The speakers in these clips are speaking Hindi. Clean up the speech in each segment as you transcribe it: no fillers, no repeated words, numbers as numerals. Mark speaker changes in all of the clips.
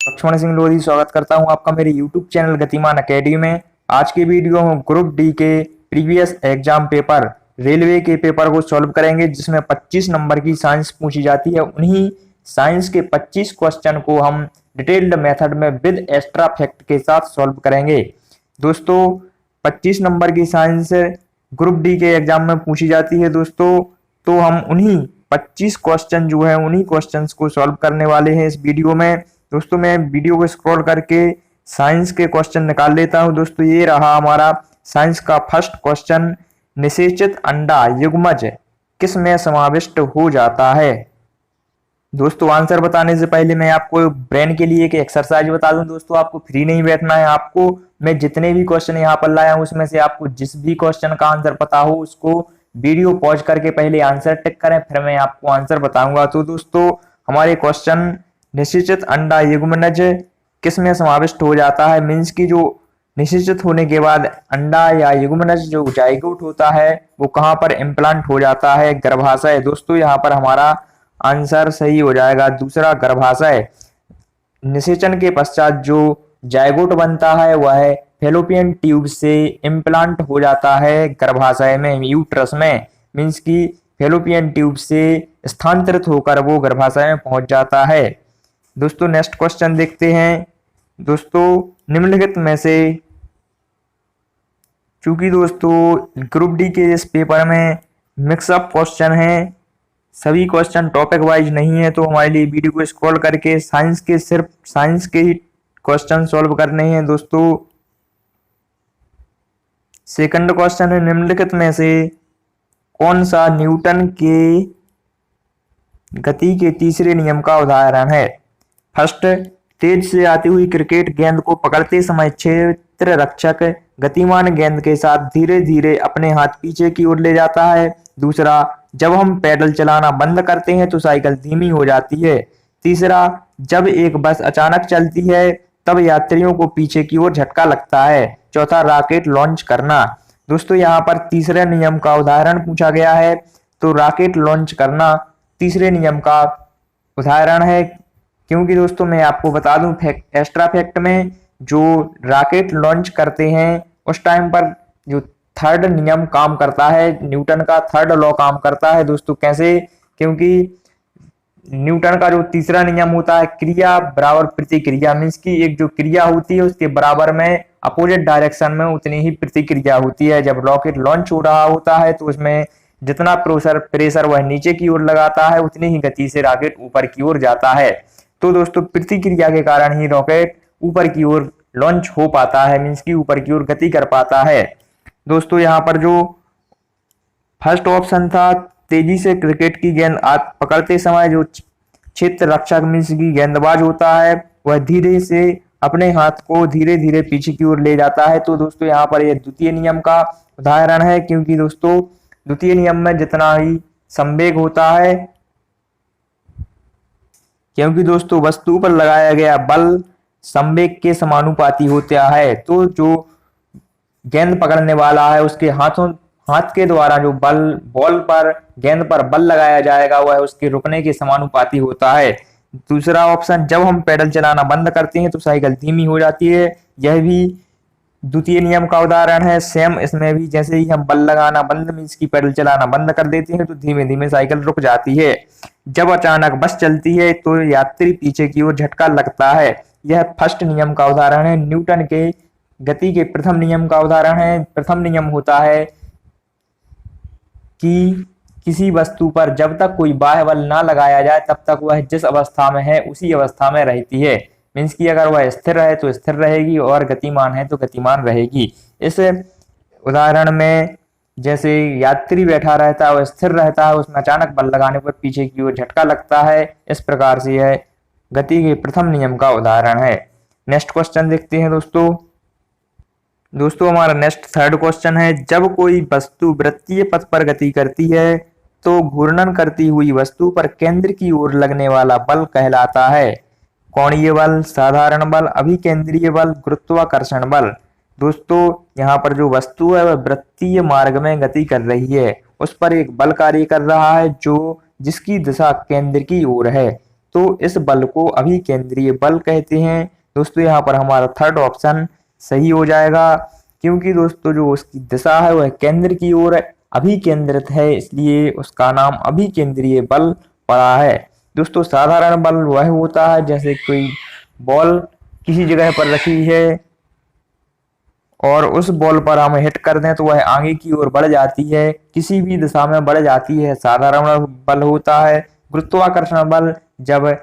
Speaker 1: लक्ष्मण सिंह लोधी स्वागत करता हूं आपका मेरे YouTube चैनल गतिमान अकेडमी में। आज के वीडियो में ग्रुप डी के प्रीवियस एग्जाम पेपर रेलवे के पेपर को सॉल्व करेंगे, जिसमें 25 नंबर की साइंस पूछी जाती है। उन्हीं साइंस के 25 क्वेश्चन को हम डिटेल्ड मेथड में विद एक्स्ट्रा फैक्ट के साथ सॉल्व करेंगे। दोस्तों 25 नंबर की साइंस ग्रुप डी के एग्जाम में पूछी जाती है दोस्तों, तो हम उन्हीं 25 क्वेश्चन जो है उन्हीं क्वेश्चंस को सॉल्व करने वाले हैं इस वीडियो में। दोस्तों मैं वीडियो को स्क्रॉल करके साइंस के क्वेश्चन निकाल लेता हूं। दोस्तों ये रहा हमारा साइंस का फर्स्ट क्वेश्चन, निषेचित अंडा युग्मज किस में समाविष्ट हो जाता है। दोस्तों आंसर बताने से पहले मैं आपको ब्रेन के लिए एक एक्सरसाइज बता दूं। दोस्तों आपको फ्री नहीं बैठना है, आपको मैं जितने भी क्वेश्चन यहाँ पर लाया हूं उसमें से आपको जिस भी क्वेश्चन का आंसर पता हो उसको वीडियो पॉज करके पहले आंसर टिक करें, फिर मैं आपको आंसर बताऊंगा। तो दोस्तों हमारे क्वेश्चन, निषेचित अंडा युग्मनज किस में समाविष्ट हो जाता है, मीन्स की जो निषेचित होने के बाद अंडा या युग्मनज जो जाइगोट होता है वो कहां पर इम्प्लांट हो जाता है, गर्भाशय। दोस्तों यहाँ पर हमारा आंसर सही हो जाएगा दूसरा, गर्भाशय। निषेचन के पश्चात जो जाइगोट बनता है वह फैलोपियन ट्यूब से इम्प्लांट हो जाता है गर्भाशय में, यूट्रस में, मीन्स की फैलोपियन ट्यूब से स्थानांतरित होकर वो गर्भाशय में पहुंच जाता है। दोस्तों नेक्स्ट क्वेश्चन देखते हैं। दोस्तों निम्नलिखित में से, चूंकि दोस्तों ग्रुप डी के इस पेपर में मिक्सअप क्वेश्चन है, सभी क्वेश्चन टॉपिक वाइज नहीं है, तो हमारे लिए वीडियो को स्क्रॉल करके साइंस के सिर्फ साइंस के ही क्वेश्चन सॉल्व करने हैं। दोस्तों सेकंड क्वेश्चन है, निम्नलिखित में से कौन सा न्यूटन के गति के तीसरे नियम का उदाहरण है। फर्स्ट, तेज से आती हुई क्रिकेट गेंद को पकड़ते समय क्षेत्र रक्षक गतिमान गेंद के साथ धीरे धीरे अपने हाथ पीछे की ओर ले जाता है। दूसरा, जब हम पैडल चलाना बंद करते हैं तो साइकिल धीमी हो जाती है। तीसरा, जब एक बस अचानक चलती है तब यात्रियों को पीछे की ओर झटका लगता है। चौथा, रॉकेट लॉन्च करना। दोस्तों यहाँ पर तीसरे नियम का उदाहरण पूछा गया है, तो रॉकेट लॉन्च करना तीसरे नियम का उदाहरण है। क्योंकि दोस्तों मैं आपको बता दूं एक्स्ट्रा फैक्ट में, जो रॉकेट लॉन्च करते हैं उस टाइम पर जो थर्ड नियम काम करता है, न्यूटन का थर्ड लॉ काम करता है। दोस्तों कैसे, क्योंकि न्यूटन का जो तीसरा नियम होता है, क्रिया बराबर प्रतिक्रिया, मीन्स की एक जो क्रिया होती है उसके बराबर में अपोजिट डायरेक्शन में उतनी ही प्रतिक्रिया होती है। जब रॉकेट लॉन्च हो रहा होता है तो उसमें जितना प्रेशर वह नीचे की ओर लगाता है उतनी ही गति से रॉकेट ऊपर की ओर जाता है। तो दोस्तों प्रतिक्रिया के कारण ही रॉकेट ऊपर की ओर लॉन्च हो पाता है, मीन्स की ऊपर की ओर गति कर पाता है। दोस्तों यहाँ पर जो फर्स्ट ऑप्शन था, तेजी से क्रिकेट की गेंद पकड़ते समय जो क्षेत्र रक्षक मीन्स की गेंदबाज होता है वह धीरे से अपने हाथ को धीरे धीरे पीछे की ओर ले जाता है। तो दोस्तों यहाँ पर यह द्वितीय नियम का उदाहरण है, क्योंकि दोस्तों द्वितीय नियम में जितना ही संवेग होता है, क्योंकि दोस्तों वस्तु पर लगाया गया बल संवेग के समानुपाती होता है। तो जो गेंद पकड़ने वाला है उसके हाथ के द्वारा जो बॉल पर गेंद पर बल लगाया जाएगा वह उसके रुकने के समानुपाती होता है। दूसरा ऑप्शन, जब हम पैडल चलाना बंद करते हैं तो साइकिल धीमी हो जाती है, यह भी द्वितीय नियम का उदाहरण है। सेम इसमें भी जैसे ही हम बल लगाना बंद मीन्स की पैडल चलाना बंद कर देते हैं तो धीमे धीमे साइकिल रुक जाती है। जब अचानक बस चलती है तो यात्री पीछे की ओर झटका लगता है, यह फर्स्ट नियम का उदाहरण है। न्यूटन के गति के प्रथम नियम का उदाहरण है। प्रथम नियम होता है कि किसी वस्तु पर जब तक कोई बाह्य बल ना लगाया जाए तब तक वह जिस अवस्था में है उसी अवस्था में रहती है, मीन्स की अगर वह स्थिर है तो स्थिर रहेगी और गतिमान है तो गतिमान रहेगी। इस उदाहरण में जैसे यात्री बैठा रहता है वह स्थिर रहता है, उसमें अचानक बल लगाने पर पीछे की ओर झटका लगता है। इस प्रकार से यह गति के प्रथम नियम का उदाहरण है। नेक्स्ट क्वेश्चन देखते हैं दोस्तों हमारा नेक्स्ट थर्ड क्वेश्चन है, जब कोई वस्तु वृत्तीय पथ पर गति करती है तो घूर्णन करती हुई वस्तु पर केंद्र की ओर लगने वाला बल कहलाता है। कोणीय बल, साधारण बल, अभिकेंद्रीय बल, गुरुत्वाकर्षण बल। दोस्तों यहाँ पर जो वस्तु है वह वृत्तीय मार्ग में गति कर रही है, उस पर एक बल कार्य कर रहा है जो जिसकी दिशा केंद्र की ओर है। तो इस बल को अभिकेंद्रीय बल कहते हैं। दोस्तों यहाँ पर हमारा थर्ड ऑप्शन सही हो जाएगा, क्योंकि दोस्तों जो उसकी दिशा है वह केंद्र की ओर अभिकेंद्रित है, इसलिए उसका नाम अभिकेंद्रीय बल पड़ा है। दोस्तों साधारण बल वह होता है जैसे कोई बॉल किसी जगह पर रखी है और उस बॉल पर हम हिट कर दें तो वह आगे की ओर बढ़ जाती है, किसी भी दिशा में बढ़ जाती है, साधारण बल होता है। गुरुत्वाकर्षण बल जब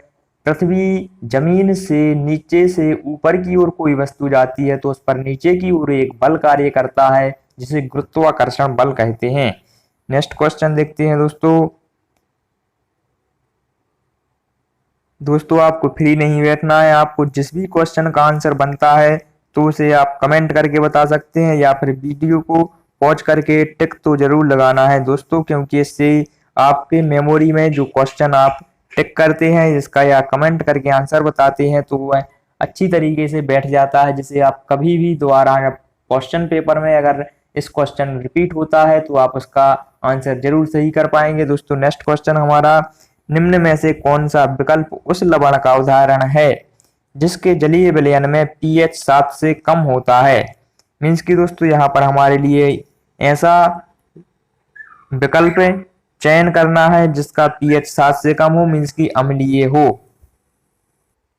Speaker 1: पृथ्वी जमीन से नीचे से ऊपर की ओर कोई वस्तु जाती है तो उस पर नीचे की ओर एक बल कार्य करता है, जिसे गुरुत्वाकर्षण बल कहते हैं। नेक्स्ट क्वेश्चन देखते हैं दोस्तों आपको फ्री नहीं बैठना है, आपको जिस भी क्वेश्चन का आंसर बनता है तो उसे आप कमेंट करके बता सकते हैं या फिर वीडियो को पॉज करके टिक तो जरूर लगाना है दोस्तों, क्योंकि इससे आपके मेमोरी में जो क्वेश्चन आप टिक करते हैं इसका या कमेंट करके आंसर बताते हैं तो वह अच्छी तरीके से बैठ जाता है, जिसे आप कभी भी दोबारा क्वेश्चन पेपर में अगर इस क्वेश्चन रिपीट होता है तो आप उसका आंसर जरूर सही कर पाएंगे। दोस्तों नेक्स्ट क्वेश्चन हमारा, निम्न में से कौन सा विकल्प उस लवण का उदाहरण है जिसके जलीय विलयन में pH 7 से कम होता है। मीन्स कि दोस्तों यहाँ पर हमारे लिए ऐसा विकल्प चयन करना है जिसका pH 7 से कम हो, मीन्स कि अम्लीय हो।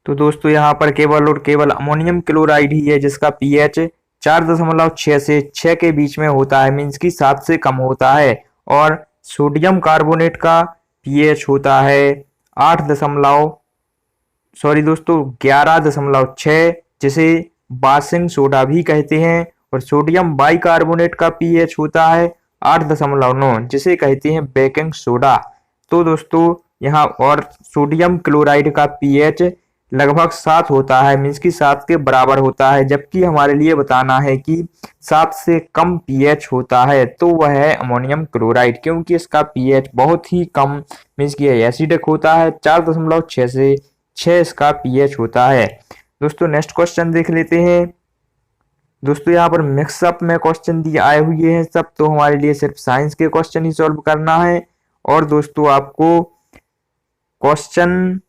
Speaker 1: तो दोस्तों यहाँ पर केवल और केवल अमोनियम क्लोराइड ही है जिसका pH 4.6 से 6 के बीच में होता है, मीन्स कि 7 से कम होता है। और सोडियम कार्बोनेट का pH होता है 11.6, जिसे बासिंग सोडा भी कहते हैं। और सोडियम बाइकार्बोनेट का pH होता है 8.9, जिसे कहते हैं बेकिंग सोडा। तो दोस्तों यहाँ और सोडियम क्लोराइड का pH लगभग 7 होता है, मीन्स कि 7 के बराबर होता है, जबकि हमारे लिए बताना है कि 7 से कम pH होता है तो वह है अमोनियम क्लोराइड, क्योंकि इसका pH बहुत ही कम मीन्स कि एसिडिक होता है, 4.6 से 6 इसका pH होता है। दोस्तों नेक्स्ट क्वेश्चन देख लेते हैं। दोस्तों यहाँ पर मिक्सअप में क्वेश्चन दिए आए हुए हैं सब, तो हमारे लिए सिर्फ साइंस के क्वेश्चन ही सॉल्व करना है। और दोस्तों आपको क्वेश्चन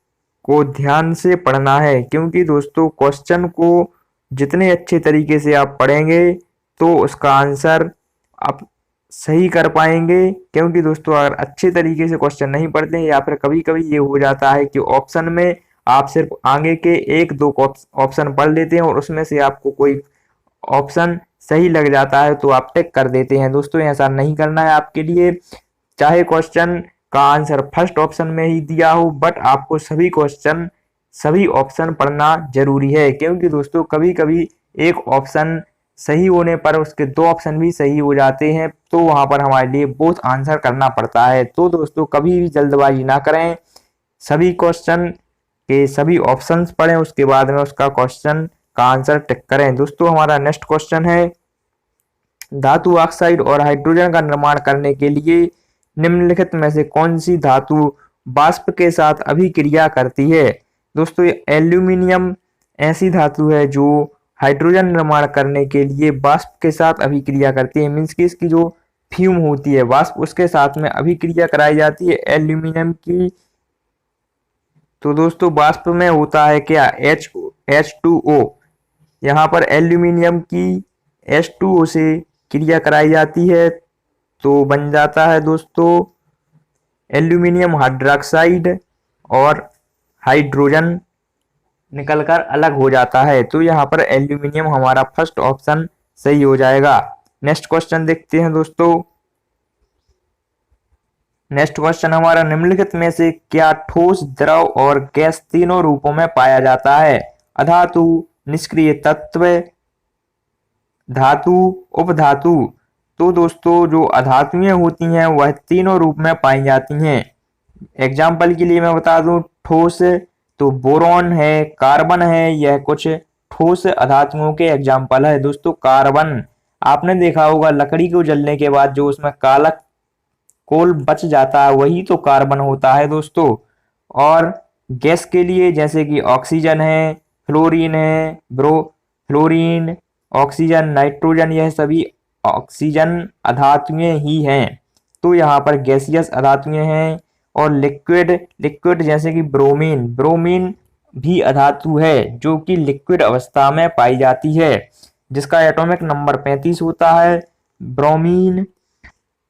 Speaker 1: को ध्यान से पढ़ना है, क्योंकि दोस्तों क्वेश्चन को जितने अच्छे तरीके से आप पढ़ेंगे तो उसका आंसर आप सही कर पाएंगे। क्योंकि दोस्तों अगर अच्छे तरीके से क्वेश्चन नहीं पढ़ते हैं या फिर कभी कभी ये हो जाता है कि ऑप्शन में आप सिर्फ आगे के 1-2 ऑप्शन पढ़ लेते हैं और उसमें से आपको कोई ऑप्शन सही लग जाता है तो आप टिक कर देते हैं। दोस्तों ऐसा नहीं करना है आपके लिए, चाहे क्वेश्चन का आंसर फर्स्ट ऑप्शन में ही दिया हो, बट आपको सभी ऑप्शन पढ़ना जरूरी है, क्योंकि दोस्तों कभी कभी एक ऑप्शन सही होने पर उसके 2 ऑप्शन भी सही हो जाते हैं, तो वहां पर हमारे लिए बोथ आंसर करना पड़ता है। तो दोस्तों कभी भी जल्दबाजी ना करें, सभी क्वेश्चन के सभी ऑप्शंस पढ़ें, उसके बाद में उसका क्वेश्चन का आंसर टिक करें। दोस्तों हमारा नेक्स्ट क्वेश्चन है, धातु ऑक्साइड और हाइड्रोजन का निर्माण करने के लिए निम्नलिखित में से कौन सी धातु वाष्प के साथ अभिक्रिया करती है। दोस्तों एल्यूमिनियम ऐसी धातु है जो हाइड्रोजन निर्माण करने के लिए वाष्प के साथ अभिक्रिया करती है, मीन्स कि इसकी जो फ्यूम होती है वाष्प उसके साथ में अभिक्रिया कराई जाती है एल्यूमिनियम की। तो दोस्तों वाष्प में होता है क्या H2O, यहाँ पर एल्यूमिनियम की H2O से क्रिया कराई जाती है तो बन जाता है दोस्तों एल्यूमिनियम हाइड्रोक्साइड और हाइड्रोजन निकलकर अलग हो जाता है, तो यहाँ पर एल्यूमिनियम हमारा फर्स्ट ऑप्शन सही हो जाएगा। नेक्स्ट क्वेश्चन देखते हैं दोस्तों। नेक्स्ट क्वेश्चन हमारा, निम्नलिखित में से क्या ठोस, द्रव और गैस तीनों रूपों में पाया जाता है। अधातु, निष्क्रिय तत्व, धातु, उपधातु। तो दोस्तों जो अधातुएं होती हैं वह तीनों रूप में पाई जाती हैं। एग्जाम्पल के लिए मैं बता दूं, ठोस तो बोरॉन है, कार्बन है, यह कुछ ठोस अधातुओं के एग्जाम्पल है। दोस्तों कार्बन आपने देखा होगा लकड़ी को जलने के बाद जो उसमें काला कोल बच जाता है वही तो कार्बन होता है दोस्तों। और गैस के लिए जैसे कि ऑक्सीजन है, फ्लोरीन है, फ्लोरीन, ऑक्सीजन, नाइट्रोजन, यह सभी ऑक्सीजन अधातुएं ही हैं, तो यहाँ पर गैसियस अधातुएं हैं। और लिक्विड लिक्विड जैसे कि ब्रोमीन ब्रोमीन भी अधातु है जो कि लिक्विड अवस्था में पाई जाती है, जिसका एटॉमिक नंबर 35 होता है। ब्रोमीन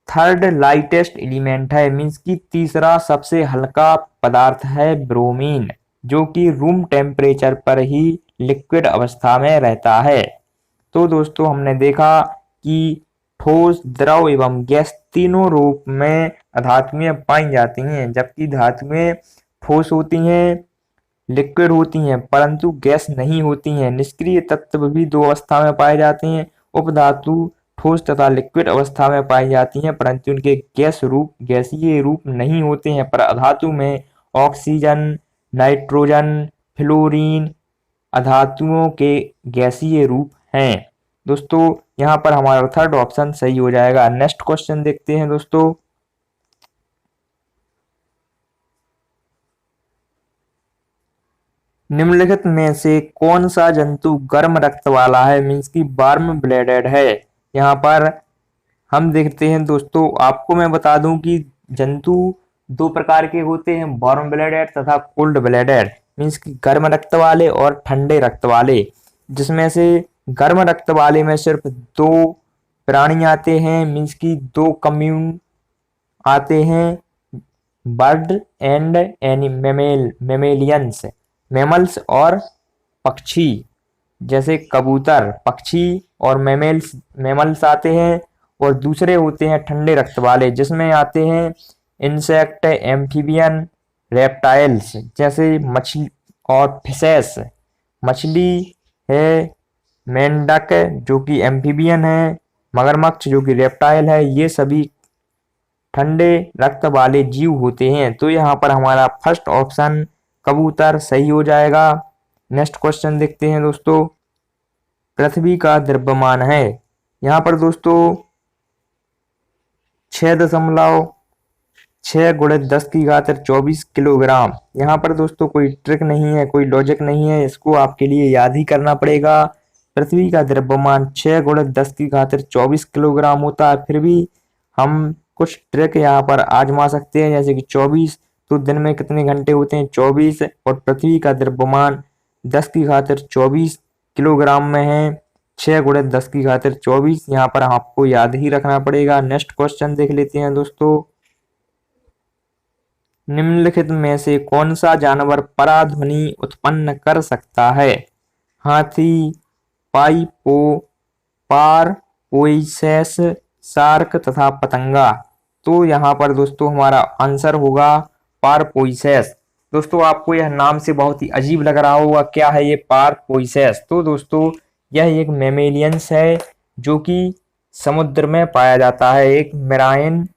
Speaker 1: थर्ड लाइटेस्ट एलिमेंट है, मीन्स की तीसरा सबसे हल्का पदार्थ है ब्रोमीन, जो कि रूम टेम्परेचर पर ही लिक्विड अवस्था में रहता है। तो दोस्तों हमने देखा कि ठोस, द्रव एवं गैस तीनों रूप में अधातुएं पाई जाती हैं, जबकि धातुएं ठोस होती हैं, लिक्विड होती हैं, परंतु गैस नहीं होती हैं। निष्क्रिय तत्व भी दो अवस्था में पाए जाते हैं। उपधातु ठोस तथा लिक्विड अवस्था में पाई जाती हैं, परंतु उनके गैसीय रूप नहीं होते हैं। पर अधातु में ऑक्सीजन, नाइट्रोजन, फ्लोरीन अधातुओं के गैसीय रूप हैं। दोस्तों यहाँ पर हमारा थर्ड ऑप्शन सही हो जाएगा। नेक्स्ट क्वेश्चन देखते हैं दोस्तों। निम्नलिखित में से कौन सा जंतु गर्म रक्त वाला है, मीन्स की वार्म ब्लडेड है। यहाँ पर हम देखते हैं दोस्तों, आपको मैं बता दूं कि जंतु दो प्रकार के होते हैं, वार्म ब्लडेड तथा कोल्ड ब्लडेड, मीन्स की गर्म रक्त वाले और ठंडे रक्त वाले। जिसमें से गर्म रक्त वाले में सिर्फ दो प्राणी आते हैं, मीन्स की दो कम्यून आते हैं, बर्ड एंड मेमेलियंस, मैमल्स और पक्षी, जैसे कबूतर पक्षी और मैमल्स आते हैं। और दूसरे होते हैं ठंडे रक्त वाले, जिसमें आते हैं इंसेक्ट, एम्फीबियन, रेप्टाइल्स, जैसे मछली और फिशेस, मछली है, मेंढक जो कि एम्फीबियन है, मगरमच्छ जो कि रेप्टाइल है, ये सभी ठंडे रक्त वाले जीव होते हैं। तो यहाँ पर हमारा फर्स्ट ऑप्शन कबूतर सही हो जाएगा। नेक्स्ट क्वेश्चन देखते हैं दोस्तों। पृथ्वी का द्रव्यमान है, यहाँ पर दोस्तों 6.6 गुणित 10⁻24 किलोग्राम। यहाँ पर दोस्तों कोई ट्रिक नहीं है, कोई लॉजिक नहीं है, इसको आपके लिए याद ही करना पड़ेगा। पृथ्वी का द्रव्यमान 6 गुणित 10⁻24 किलोग्राम होता है। फिर भी हम कुछ ट्रिक यहाँ पर आजमा सकते हैं, जैसे कि 24 तो दिन में कितने घंटे होते हैं, 24, और पृथ्वी का द्रव्यमान 10⁻24 किलोग्राम में है, 6 गुणित 10⁻24, यहाँ पर आपको याद ही रखना पड़ेगा। नेक्स्ट क्वेश्चन देख लेते हैं दोस्तों। निम्नलिखित में से कौन सा जानवर पराध्वनि उत्पन्न कर सकता है। हाथी, पारपोइसेस, शार्क तथा पतंगा। तो यहाँ पर दोस्तों हमारा आंसर होगा पारपोइसेस। दोस्तों आपको यह नाम से बहुत ही अजीब लग रहा होगा, क्या है ये पारपोइसेस। तो दोस्तों यह एक मेमेलियंस है जो कि समुद्र में पाया जाता है, एक मेराइन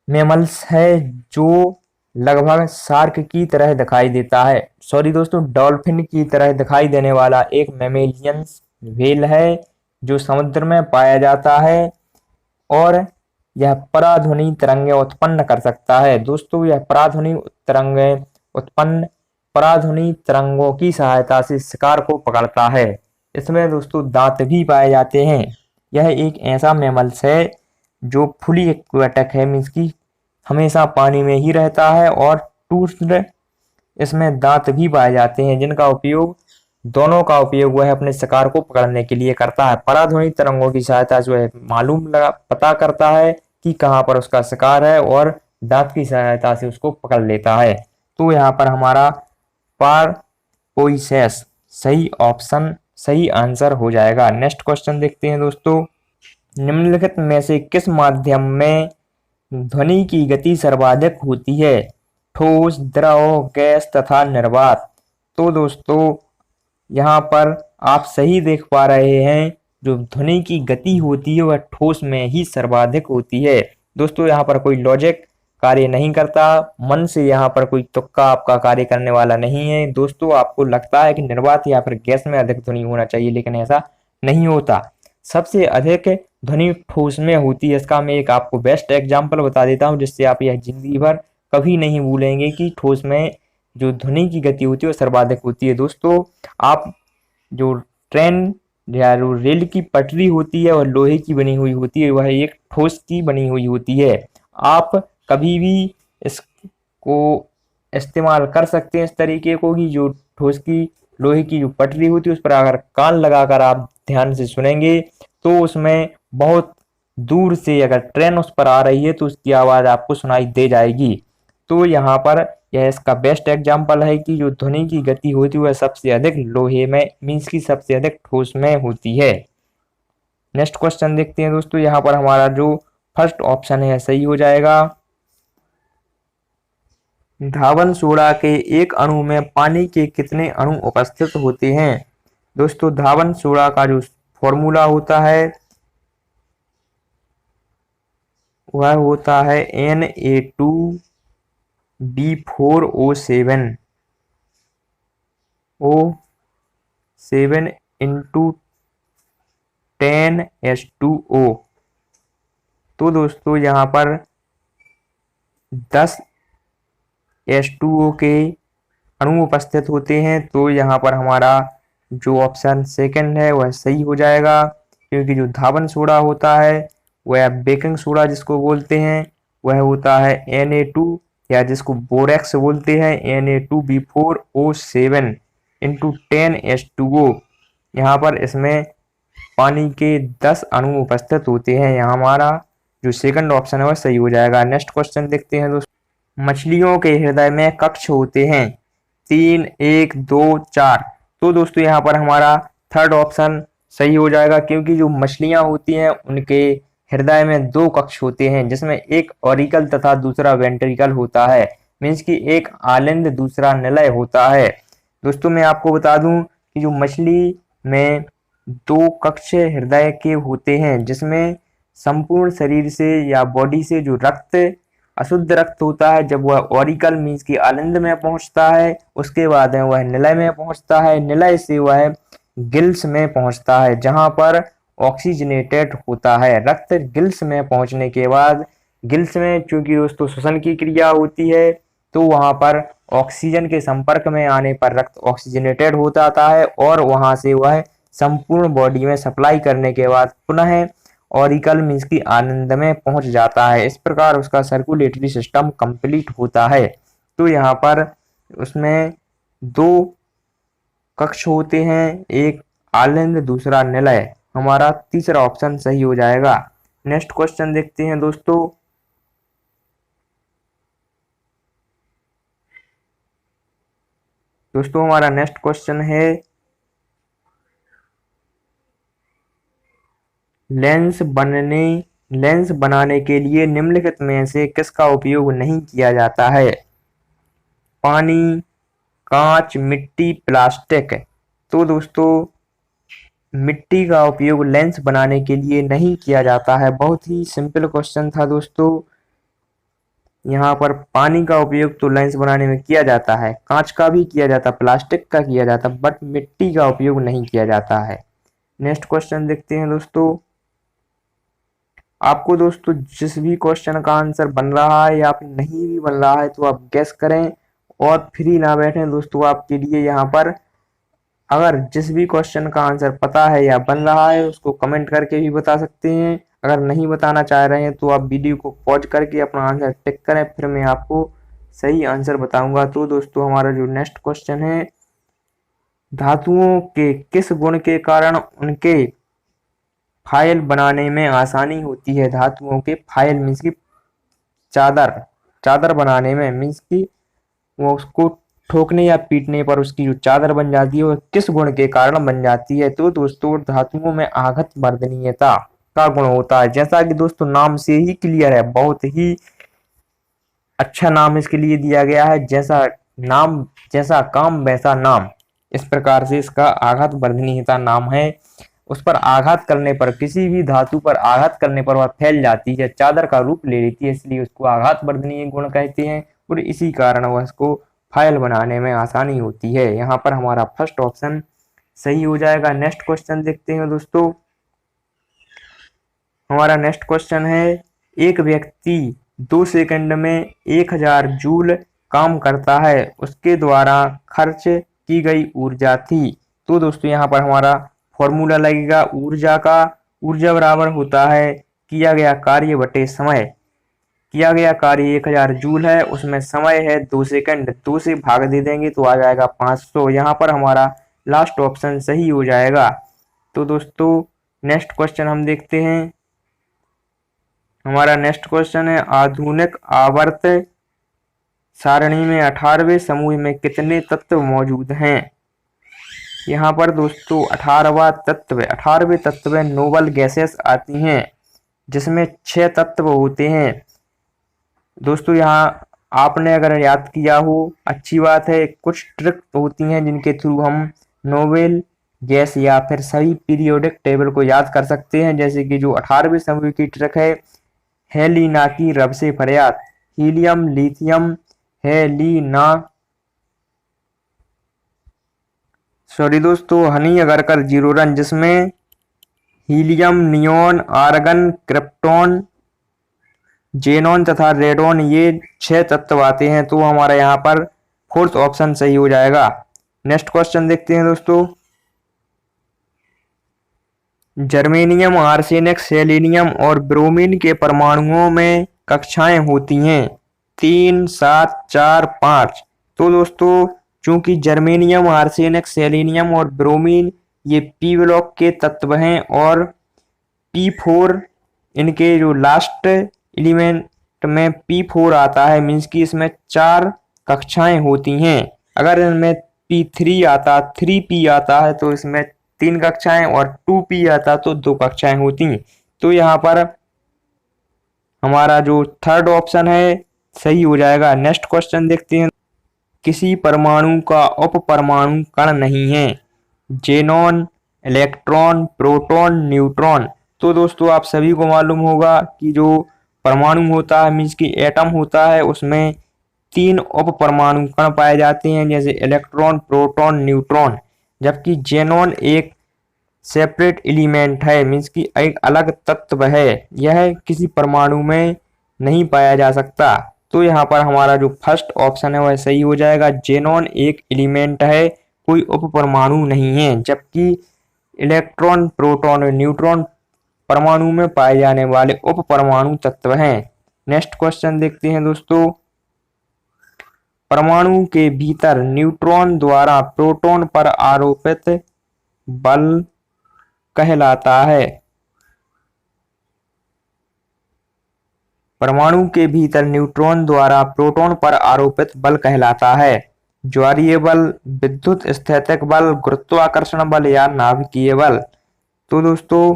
Speaker 1: मैमल्स है जो लगभग शार्क की तरह दिखाई देता है, सॉरी दोस्तों डॉल्फिन की तरह दिखाई देने वाला एक मेमेलियंस व्हेल है जो समुद्र में पाया जाता है, और यह पराध्वनि तरंगें उत्पन्न कर सकता है। दोस्तों यह पराध्वनि तरंगों की सहायता से शिकार को पकड़ता है। इसमें दोस्तों दांत भी पाए जाते हैं। यह एक ऐसा मैमल्स है जो फुली एक्वेटिक है, मीन्स की हमेशा पानी में ही रहता है, और टूथड इसमें दांत भी पाए जाते हैं, जिनका उपयोग दोनों का उपयोग वह अपने शिकार को पकड़ने के लिए करता है। पराध्वनि तरंगों की सहायता से वह पता करता है कि कहाँ पर उसका शिकार है, और दांत की सहायता से उसको पकड़ लेता है। तो यहाँ पर हमारा पारपोइसेस सही ऑप्शन, सही आंसर हो जाएगा। नेक्स्ट क्वेश्चन देखते हैं दोस्तों। निम्नलिखित में से किस माध्यम में ध्वनि की गति सर्वाधिक होती है। ठोस, द्रव, गैस तथा निर्वात। तो दोस्तों यहाँ पर आप सही देख पा रहे हैं, जो ध्वनि की गति होती है वह ठोस में ही सर्वाधिक होती है। दोस्तों यहाँ पर कोई लॉजिक कार्य नहीं करता, मन से यहाँ पर कोई तुक्का आपका कार्य करने वाला नहीं है। दोस्तों आपको लगता है कि निर्वात या फिर गैस में अधिक ध्वनि होना चाहिए, लेकिन ऐसा नहीं होता। सबसे अधिक ध्वनि ठोस में होती है। इसका मैं एक आपको बेस्ट एग्जाम्पल बता देता हूँ, जिससे आप यह जिंदगी भर कभी नहीं भूलेंगे कि ठोस में जो ध्वनि की गति होती है वो सर्वाधिक होती है। दोस्तों आप जो ट्रेन या जो रेल की पटरी होती है वह लोहे की बनी हुई होती है, वह एक ठोस की बनी हुई होती है। आप कभी भी इसको इस्तेमाल कर सकते हैं इस तरीके को कि जो ठोस की लोहे की जो पटरी होती है उस पर अगर कान लगाकर आप ध्यान से सुनेंगे तो उसमें बहुत दूर से अगर ट्रेन उस पर आ रही है तो उसकी आवाज आपको सुनाई दे जाएगी। तो यहाँ पर यह इसका बेस्ट एग्जाम्पल है कि जो ध्वनि की गति होती है वह सबसे अधिक लोहे में मीन्स की सबसे अधिक ठोस में होती है। नेक्स्ट क्वेश्चन देखते हैं दोस्तों। यहाँ पर हमारा जो फर्स्ट ऑप्शन है सही हो जाएगा। धावन सोडा के एक अणु में पानी के कितने अणु उपस्थित होते हैं? दोस्तों धावन सोडा का जो फॉर्मूला होता है वह होता है Na2B4O7 O7 इंटू 10H2O। तो दोस्तों यहाँ पर 10 H2O के अणु उपस्थित होते हैं। तो यहाँ पर हमारा जो ऑप्शन सेकंड है वह सही हो जाएगा, क्योंकि जो धावन सोडा होता है वह बेकिंग सोडा जिसको बोलते हैं वह होता है Na2 या जिसको बोरेक्स बोलते हैं Na2B4O7 इंटू 10H2O। यहाँ पर इसमें पानी के 10 अणु उपस्थित होते हैं। यहाँ हमारा जो सेकंड ऑप्शन है वह सही हो जाएगा। नेक्स्ट क्वेश्चन देखते हैं दोस्तों। मछलियों के हृदय में कक्ष होते हैं 3, 1, 2, 4। तो दोस्तों यहाँ पर हमारा थर्ड ऑप्शन सही हो जाएगा, क्योंकि जो मछलियां होती हैं उनके हृदय में 2 कक्ष होते हैं, जिसमें एक ऑरिकल तथा दूसरा वेंट्रिकल होता है। मीन्स की एक आलिंद दूसरा निलय होता है। दोस्तों मैं आपको बता दूं कि जो मछली में 2 कक्ष हृदय के होते हैं, जिसमें संपूर्ण शरीर से या बॉडी से जो रक्त अशुद्ध रक्त होता है जब वह ऑरिकल मीन्स की आलिंद में पहुंचता है उसके बाद वह निलय में पहुंचता है, निलय से वह गिल्स में पहुंचता है जहां पर ऑक्सीजनेटेड होता है। रक्त गिल्स में पहुंचने के बाद गिल्स में चूंकि दोस्तों श्वसन की क्रिया होती है तो वहां पर ऑक्सीजन के संपर्क में आने पर रक्त ऑक्सीजनेटेड हो जाता है और वहां से वह संपूर्ण बॉडी में सप्लाई करने के बाद पुनः ऑरिकल मीन्स की आनंद में पहुंच जाता है। इस प्रकार उसका सर्कुलेटरी सिस्टम कंप्लीट होता है। तो यहाँ पर उसमें 2 कक्ष होते हैं, एक आलिंद दूसरा निलय। हमारा तीसरा ऑप्शन सही हो जाएगा। नेक्स्ट क्वेश्चन देखते हैं दोस्तों। हमारा नेक्स्ट क्वेश्चन है लेंस बनाने के लिए निम्नलिखित में से किसका उपयोग नहीं किया जाता है? पानी, कांच, मिट्टी, प्लास्टिक। तो दोस्तों मिट्टी का उपयोग लेंस बनाने के लिए नहीं किया जाता है। बहुत ही सिंपल क्वेश्चन था दोस्तों। यहाँ पर पानी का उपयोग तो लेंस बनाने में किया जाता है, कांच का भी किया जाता, प्लास्टिक का किया जाता, बट मिट्टी का उपयोग नहीं किया जाता है। नेक्स्ट क्वेश्चन देखते हैं दोस्तों। आपको दोस्तों जिस भी क्वेश्चन का आंसर बन रहा है या फिर नहीं भी बन रहा है तो आप गेस करें और फ्री ना बैठें दोस्तों। आपके लिए यहाँ पर अगर जिस भी क्वेश्चन का आंसर पता है या बन रहा है उसको कमेंट करके भी बता सकते हैं। अगर नहीं बताना चाह रहे हैं तो आप वीडियो को पॉज करके अपना आंसर टिक करें, फिर मैं आपको सही आंसर बताऊंगा। तो दोस्तों हमारा जो नेक्स्ट क्वेश्चन है, धातुओं के किस गुण के कारण उनके फाइल बनाने में आसानी होती है? धातुओं के फाइल मीन्स की चादर बनाने में, मीन्स की वो उसको ठोकने या पीटने पर उसकी जो चादर बन जाती है वो किस गुण के कारण बन जाती है? तो दोस्तों धातुओं में आघात वर्धनीयता का गुण होता है। जैसा कि दोस्तों नाम से ही क्लियर है, बहुत ही अच्छा नाम इसके लिए दिया गया है। जैसा काम वैसा नाम, इस प्रकार से इसका आघात वर्धनीयता नाम है। उस पर आघात करने पर, किसी भी धातु पर आघात करने पर वह फैल जाती है, चादर का रूप ले लेती है, इसलिए उसको आघात वर्धनीय गुण कहते हैं और इसी कारण वह इसको फाइल बनाने में आसानी होती है। यहाँ पर हमारा फर्स्ट ऑप्शन सही हो जाएगा। नेक्स्ट क्वेश्चन देखते हैं दोस्तों। हमारा नेक्स्ट क्वेश्चन है, एक व्यक्ति 2 सेकंड में 1000 जूल काम करता है, उसके द्वारा खर्च की गई ऊर्जा थी। तो दोस्तों यहाँ पर हमारा फॉर्मूला लगेगा ऊर्जा का। ऊर्जा बराबर होता है किया गया कार्य बटे समय। किया गया कार्य 1000 जूल है, उसमें समय है 2 सेकंड, 2 से भाग दे देंगे तो आ जाएगा 500। यहाँ पर हमारा लास्ट ऑप्शन सही हो जाएगा। तो दोस्तों नेक्स्ट क्वेश्चन हम देखते हैं। हमारा नेक्स्ट क्वेश्चन है आधुनिक आवर्त सारणी में 18वें समूह में कितने तत्व मौजूद हैं। यहाँ पर दोस्तों 18वें तत्व में नोबल गैसेस आती हैं, जिसमें 6 तत्व होते हैं। दोस्तों यहाँ आपने अगर याद किया हो अच्छी बात है, कुछ ट्रिक होती हैं जिनके थ्रू हम नोबेल गैस या फिर सभी पीरियोडिक टेबल को याद कर सकते हैं। जैसे कि जो 18वें समूह की ट्रिक है लीना की रब से फरियाद, हीलियम लिथियम हेलिना सॉरी दोस्तों हनी अगरकर 0 रन, जिसमें helium, neon, argon, krypton, xenon तथा रेडॉन ये 6 तत्व आते हैं। तो हमारा यहाँ पर 4th ऑप्शन सही हो जाएगा। नेक्स्ट क्वेश्चन देखते हैं दोस्तों। जर्मेनियम, आर्सेनिक, सेलेनियम और ब्रोमीन के परमाणुओं में कक्षाएं होती हैं 3, 7, 4, 5। तो दोस्तों चूंकि जर्मेनियम, आर्सेनिक, सेलेनियम और ब्रोमीन ये पी ब्लॉक के तत्व हैं और P4 इनके जो लास्ट एलिमेंट में P4 आता है, मीन्स कि इसमें 4 कक्षाएं होती हैं। अगर इनमें P3 आता 3P आता है तो इसमें 3 कक्षाएं और 2P आता तो 2 कक्षाएं होती। तो यहाँ पर हमारा जो 3rd ऑप्शन है सही हो जाएगा। नेक्स्ट क्वेश्चन देखते हैं। किसी परमाणु का उप परमाणु कण नहीं है, जेनॉन, इलेक्ट्रॉन, प्रोटॉन, न्यूट्रॉन। तो दोस्तों आप सभी को मालूम होगा कि जो परमाणु होता है मीन्स कि एटम होता है, उसमें 3 उप परमाणु कण पाए जाते हैं, जैसे इलेक्ट्रॉन, प्रोटॉन, न्यूट्रॉन। जबकि जेनॉन एक सेपरेट एलिमेंट है, मीन्स कि एक अलग तत्व है, यह किसी परमाणु में नहीं पाया जा सकता। तो यहाँ पर हमारा जो फर्स्ट ऑप्शन है वह सही हो जाएगा। जेनॉन एक एलिमेंट है, कोई उप परमाणु नहीं है, जबकि इलेक्ट्रॉन, प्रोटॉन और न्यूट्रॉन परमाणु में पाए जाने वाले उप परमाणु तत्व हैं। नेक्स्ट क्वेश्चन देखते हैं दोस्तों। परमाणु के भीतर न्यूट्रॉन द्वारा प्रोटॉन पर आरोपित बल कहलाता है। परमाणु के भीतर न्यूट्रॉन द्वारा प्रोटॉन पर आरोपित बल कहलाता है ज्वारीय बल, विद्युत स्थैतिक बल, गुरुत्वाकर्षण बल या नाभिकीय बल। तो दोस्तों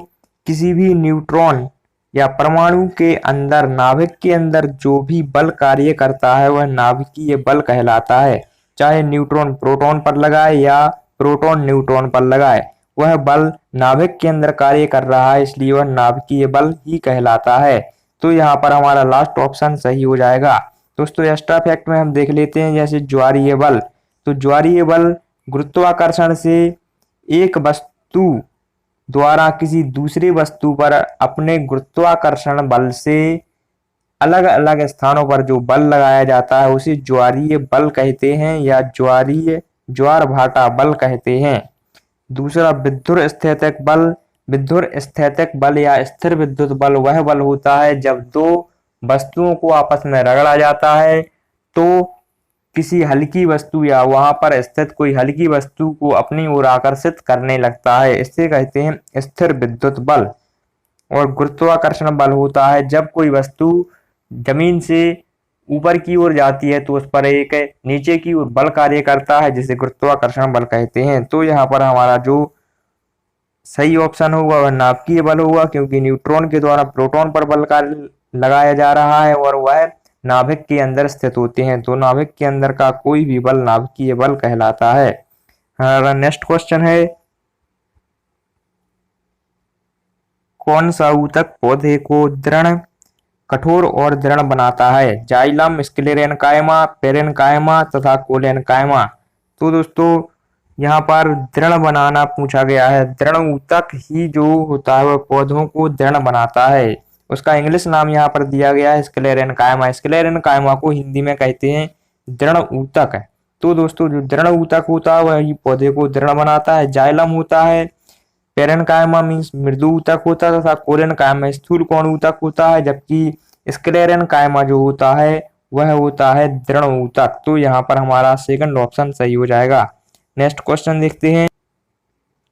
Speaker 1: किसी भी न्यूट्रॉन या परमाणु के अंदर, नाभिक के अंदर जो भी बल कार्य करता है वह नाभिकीय बल कहलाता है। चाहे न्यूट्रॉन प्रोटॉन पर लगाए या प्रोटॉन न्यूट्रॉन पर लगाए, वह बल नाभिक के अंदर कार्य कर रहा है, इसलिए वह नाभिकीय बल ही कहलाता है। तो यहाँ पर हमारा लास्ट ऑप्शन सही हो जाएगा। दोस्तों एक्स्ट्रा फैक्ट में हम देख लेते हैं, जैसे ज्वारीय बल। तो ज्वारीय बल गुरुत्वाकर्षण से एक वस्तु द्वारा किसी दूसरी वस्तु पर अपने गुरुत्वाकर्षण बल से अलग अलग स्थानों पर जो बल लगाया जाता है उसे ज्वारीय बल कहते हैं या ज्वार भाटा बल कहते हैं। दूसरा विद्युत स्थैतिक बल। विद्युत स्थैतिक बल या स्थिर विद्युत बल वह बल होता है जब 2 वस्तुओं को आपस में रगड़ा जाता है तो किसी हल्की वस्तु या वहां पर स्थित कोई हल्की वस्तु को अपनी ओर आकर्षित करने लगता है, इसे कहते हैं स्थिर विद्युत बल। और गुरुत्वाकर्षण बल होता है जब कोई वस्तु जमीन से ऊपर की ओर जाती है तो उस पर एक नीचे की ओर बल कार्य करता है, जिसे गुरुत्वाकर्षण बल कहते हैं। तो यहाँ पर हमारा जो सही ऑप्शन होगा वह नाभिकीय बल होगा, क्योंकि न्यूट्रॉन के द्वारा प्रोटॉन पर बल कार्य लगाया जा रहा है और वह नाभिक के अंदर स्थित होते हैं। तो नाभिक के अंदर का कोई भी बल नाभिकीय बल कहलाता है। हमारा नेक्स्ट क्वेश्चन है, कौन सा ऊतक पौधे को दृढ़, कठोर और दृढ़ बनाता है? जाइलम, स्क्लेरेनकाइमा, पेरेनकाइमा तथा कोलेनकाइमा। तो दोस्तों यहाँ पर दृढ़ बनाना पूछा गया है। दृढ़ ऊतक ही जो होता है वह पौधों को दृढ़ बनाता है। उसका इंग्लिश नाम यहाँ पर दिया गया है स्क्लेरेनकाइमा। स्क्लेरेनकाइमा को हिंदी में कहते हैं दृढ़ ऊतक। तो दोस्तों जो दृढ़ ऊतक होता है वह ही पौधे को दृढ़ बनाता है। जाइलम होता है, पेरेनकाइमा मीन्स मृदु ऊतक होता है तथा कोलेनकाइमा स्थूल कोण ऊतक होता है, जबकि स्क्लेरन कायमा जो होता है वह होता है दृढ़ ऊतक। तो यहाँ पर हमारा सेकंड ऑप्शन सही हो जाएगा। नेक्स्ट क्वेश्चन देखते हैं,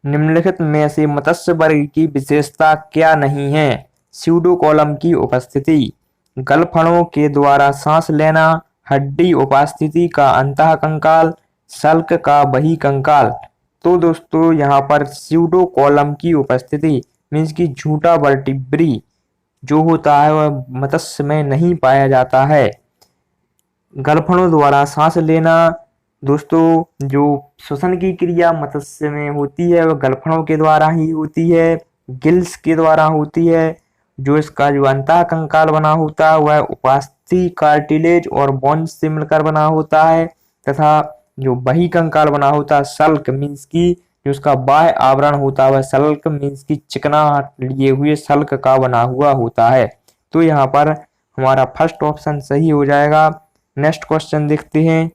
Speaker 1: निम्नलिखित में से मत्स्य वर्ग की विशेषता क्या नहीं है? स्यूडोकोलम की उपस्थिति, गलफड़ों के द्वारा सांस लेना, हड्डी उपस्थिति का अंतःकंकाल, सल्क का बहिकंकाल। तो दोस्तों यहाँ पर स्यूडोकोलम की उपस्थिति मीन्स की झूठा वर्टिब्री जो होता है वह मत्स्य में नहीं पाया जाता है। गलफड़ों द्वारा सांस लेना, दोस्तों जो श्वसन की क्रिया मत्स्य में होती है वह गलफड़ों के द्वारा ही होती है, गिल्स के द्वारा होती है। जो इसका जो अंतःकंकाल बना होता है वह उपास्थि कार्टिलेज और बोन्स से मिलकर बना होता है, तथा जो बहिकंकाल बना होता है सल्क मीन्स की जो उसका बाह्य आवरण होता है वह सल्क मीन्स की चिकनाहट लिए हुए सल्क का बना हुआ होता है। तो यहाँ पर हमारा फर्स्ट ऑप्शन सही हो जाएगा। नेक्स्ट क्वेश्चन देखते हैं,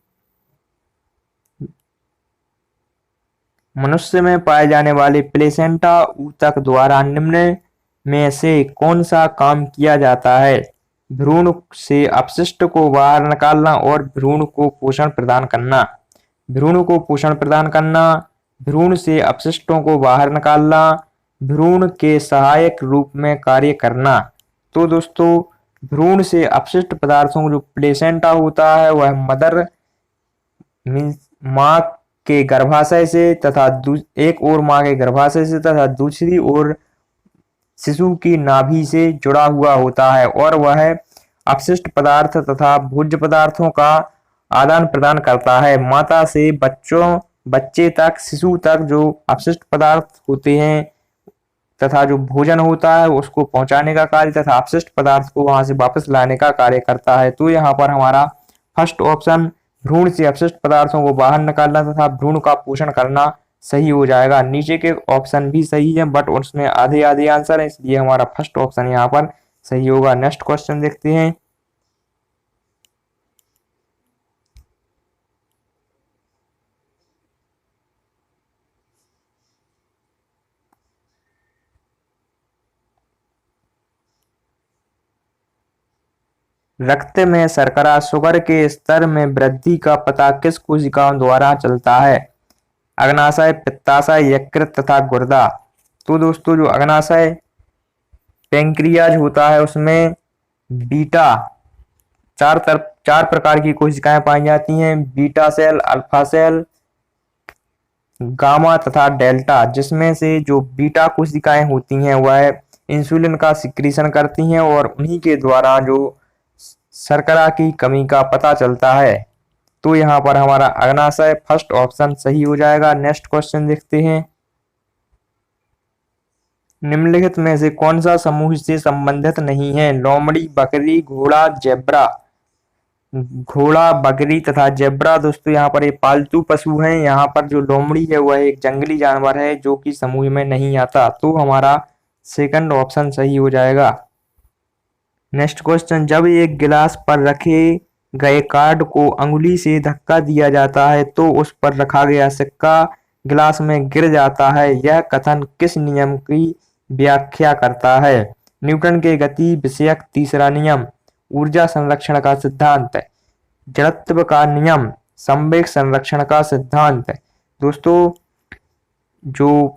Speaker 1: मनुष्य में पाए जाने वाले प्लेसेंटा ऊतक द्वारा निम्न में से कौन सा काम किया जाता है? भ्रूण से अपशिष्ट को बाहर निकालना और भ्रूण को पोषण प्रदान करना। भ्रूण को पोषण प्रदान करना, भ्रूण से अपशिष्टों को बाहर निकालना, भ्रूण के सहायक रूप में कार्य करना। तो दोस्तों भ्रूण से अपशिष्ट पदार्थों जो प्लेसेंटा होता है वह मदर मीन्स माँ के गर्भाशय से तथा एक और माँ के गर्भाशय से तथा दूसरी ओर शिशु की नाभि से जुड़ा हुआ होता है और वह अपशिष्ट पदार्थ तथा भोज्य पदार्थों का आदान प्रदान करता है। माता से बच्चे तक, शिशु तक जो अपशिष्ट पदार्थ होते हैं तथा जो भोजन होता है उसको पहुंचाने का कार्य तथा अपशिष्ट पदार्थ को वहां से वापस लाने का कार्य करता है। तो यहाँ पर हमारा फर्स्ट ऑप्शन भ्रूण से अपशिष्ट पदार्थों को बाहर निकालना तथा भ्रूण का पोषण करना सही हो जाएगा। नीचे के ऑप्शन भी सही है बट उसमें आधे आधे आंसर है, इसलिए हमारा फर्स्ट ऑप्शन यहाँ पर सही होगा। नेक्स्ट क्वेश्चन देखते हैं, रक्त में शर्करा शुगर के स्तर में वृद्धि का पता किस कोशिकाओं द्वारा चलता है? अग्नाशय, पित्ताशय, यकृत तथा गुर्दा। तो दोस्तों जो अग्नाशय पेंक्रियाज होता है उसमें बीटा चार प्रकार की कोशिकाएं पाई जाती हैं, beta cell, alpha cell, gamma तथा डेल्टा, जिसमें से जो बीटा कोशिकाएं होती हैं वह इंसुलिन का सिक्रीशन करती हैं और उन्हीं के द्वारा जो शर्करा की कमी का पता चलता है। तो यहाँ पर हमारा अग्नाशय फर्स्ट ऑप्शन सही हो जाएगा। नेक्स्ट क्वेश्चन देखते हैं, निम्नलिखित में से कौन सा समूह से संबंधित नहीं है? लोमड़ी, बकरी, घोड़ा, जेब्रा। घोड़ा, बकरी तथा जेब्रा दोस्तों यहाँ पर ये पालतू पशु हैं। यहाँ पर जो लोमड़ी है वह एक जंगली जानवर है जो कि समूह में नहीं आता। तो हमारा सेकंड ऑप्शन सही हो जाएगा। नेक्स्ट क्वेश्चन, जब एक गिलास पर रखे गए कार्ड को अंगुली से धक्का दिया जाता है तो उस पर रखा गया सिक्का गिलास में गिर जाता है, यह कथन किस नियम की व्याख्या करता है? न्यूटन के गति विषयक तीसरा नियम, ऊर्जा संरक्षण का सिद्धांत, जड़त्व का नियम, संवेग संरक्षण का सिद्धांत। दोस्तों जो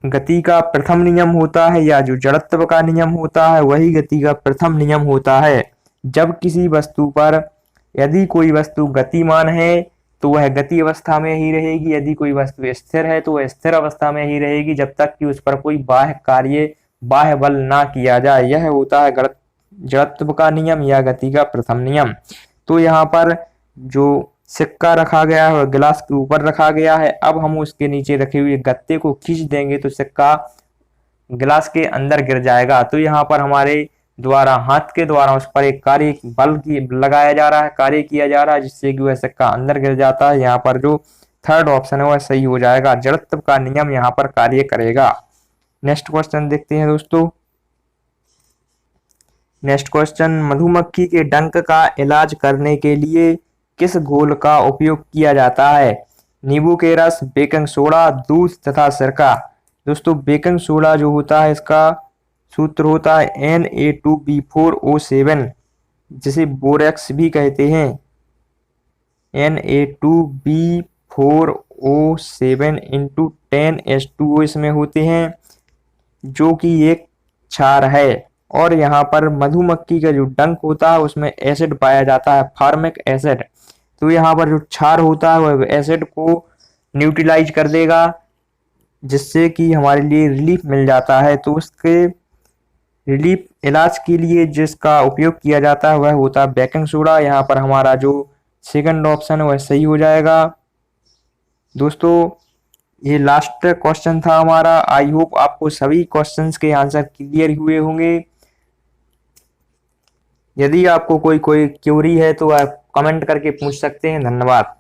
Speaker 1: गति का प्रथम नियम होता है या जो जड़त्व का नियम होता है वही गति का प्रथम नियम होता है। जब किसी वस्तु पर यदि कोई वस्तु गतिमान है तो वह गति अवस्था में ही रहेगी, यदि कोई वस्तु स्थिर है तो वह स्थिर अवस्था में ही रहेगी जब तक कि उस पर कोई बाह्य कार्य, बाह्य बल ना किया जाए। यह होता है जड़त्व का नियम या गति का प्रथम नियम। तो यहाँ पर जो सिक्का रखा गया है गिलास के ऊपर रखा गया है, अब हम उसके नीचे रखे हुए गत्ते को खींच देंगे तो सिक्का गिलास के अंदर गिर जाएगा। तो यहाँ पर हमारे द्वारा हाथ के द्वारा उस पर एक कार्य बल की लगाया जा रहा है, कार्य किया जा रहा है जिससे कि वह सिक्का अंदर गिर जाता है। यहाँ पर जो थर्ड ऑप्शन है वह सही हो जाएगा, जड़त्व का नियम यहाँ पर कार्य करेगा। नेक्स्ट क्वेश्चन देखते हैं दोस्तों। नेक्स्ट क्वेश्चन, मधुमक्खी के डंक का इलाज करने के लिए किस घोल का उपयोग किया जाता है? नींबू के रस, बेकिंग सोडा, दूध तथा सिरका। दोस्तों बेकिंग सोडा जो होता है इसका सूत्र होता है Na2B4O7 जिसे बोरेक्स भी कहते हैं। Na2B4O7 इंटू 10H2O इसमें होते हैं, जो कि एक क्षार है। और यहाँ पर मधुमक्खी का जो डंक होता है उसमें एसिड पाया जाता है, फार्मिक एसिड। तो यहाँ पर जो क्षार होता है वह एसिड को न्यूट्रलाइज कर देगा, जिससे कि हमारे लिए रिलीफ मिल जाता है। तो उसके रिलीफ इलाज के लिए जिसका उपयोग किया जाता है वह होता है बेकिंग सोडा। यहाँ पर हमारा जो सेकंड ऑप्शन है वह सही हो जाएगा। दोस्तों, ये लास्ट क्वेश्चन था हमारा। आई होप आपको सभी क्वेश्चंस के आंसर क्लियर हुए होंगे। यदि आपको कोई क्वेरी है तो आप कमेंट करके पूछ सकते हैं। धन्यवाद।